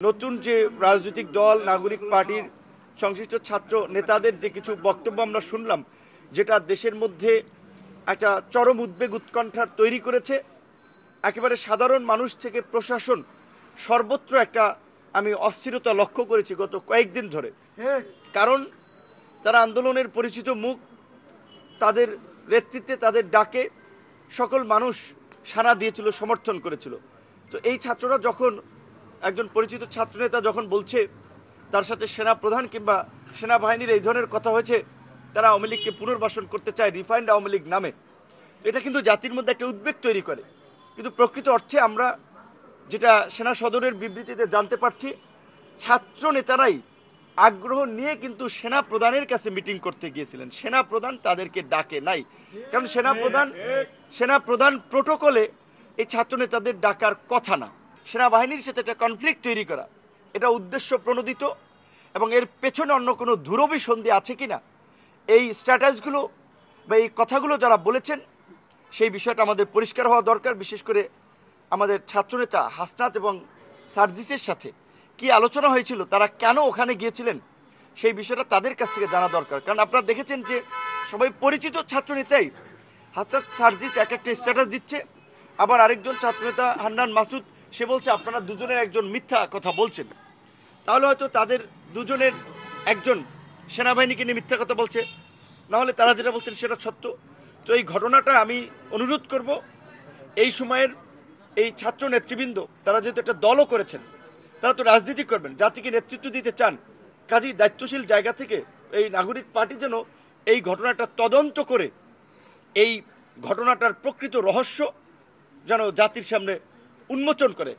নতুন যে রাজনৈতিক দল নাগরিক পার্টির সংশ্লিষ্ট ছাত্র নেতাদের যে কিছু বক্তব্য আমরা শুনলাম, যেটা দেশের মধ্যে একটা চরম উদ্বেগ উৎকণ্ঠার তৈরি করেছে। একেবারে সাধারণ মানুষ থেকে প্রশাসন সর্বত্র একটা আমি অস্থিরতা লক্ষ্য করেছি গত কয়েকদিন ধরে। কারণ তারা আন্দোলনের পরিচিত মুখ, তাদের নেতৃত্বে তাদের ডাকে সকল মানুষ সাড়া দিয়েছিল, সমর্থন করেছিল। তো এই ছাত্ররা যখন একজন পরিচিত ছাত্রনেতা যখন বলছে তার সাথে সেনা প্রধান কিংবা সেনাবাহিনীর এই ধরনের কথা হয়েছে, তারা আওয়ামী লীগকে পুনর্বাসন করতে চায় রিফাইন্ড আওয়ামী লীগ নামে, এটা কিন্তু জাতির মধ্যে একটা উদ্বেগ তৈরি করে। কিন্তু প্রকৃত অর্থে আমরা যেটা সেনা সদরের বিবৃতিতে জানতে পারছি, ছাত্র নেতারাই আগ্রহ নিয়ে কিন্তু সেনা প্রধানের কাছে মিটিং করতে গিয়েছিলেন। সেনা প্রধান তাদেরকে ডাকে নাই, কারণ সেনা প্রধান প্রোটোকলে এই ছাত্র নেতাদের ডাকার কথা না। সেনাবাহিনীর সাথে একটা কনফ্লিক্ট তৈরি করা, এটা উদ্দেশ্য প্রণোদিত, এবং এর পেছনে অন্য কোনো দূরভিসন্ধি আছে কিনা, এই স্ট্র্যাটেজিগুলো বা এই কথাগুলো যারা বলেছেন সেই বিষয়টা আমাদের পরিষ্কার হওয়া দরকার। বিশেষ করে আমাদের ছাত্রনেতা হাসনাত এবং সার্জিসের সাথে কি আলোচনা হয়েছিল, তারা কেন ওখানে গিয়েছিলেন, সেই বিষয়টা তাদের কাছ থেকে জানা দরকার। কারণ আপনারা দেখেছেন যে সবাই পরিচিত ছাত্রনেতাই হাসনাত সার্জিস এক একটা স্ট্যাটাস দিচ্ছে, আবার আরেকজন ছাত্রনেতা হান্নান মাসুদ সে বলছে আপনারা দুজনের একজন মিথ্যা কথা বলছেন। তাহলে হয়তো তাদের দুজনের একজন সেনাবাহিনীকে নিয়ে মিথ্যা কথা বলছে, নাহলে তারা যেটা বলছেন সেটা সত্য। তো এই ঘটনাটা আমি অনুরোধ করব, এই সময়ের এই ছাত্র নেতৃবৃন্দ তারা যেহেতু একটা দলও করেছেন, তারা তো রাজনীতি করবেন, জাতিকে নেতৃত্ব দিতে চান, কাজেই দায়িত্বশীল জায়গা থেকে এই নাগরিক পার্টি যেন এই ঘটনাটা তদন্ত করে এই ঘটনাটার প্রকৃত রহস্য যেন জাতির সামনে উন্মোচন করে।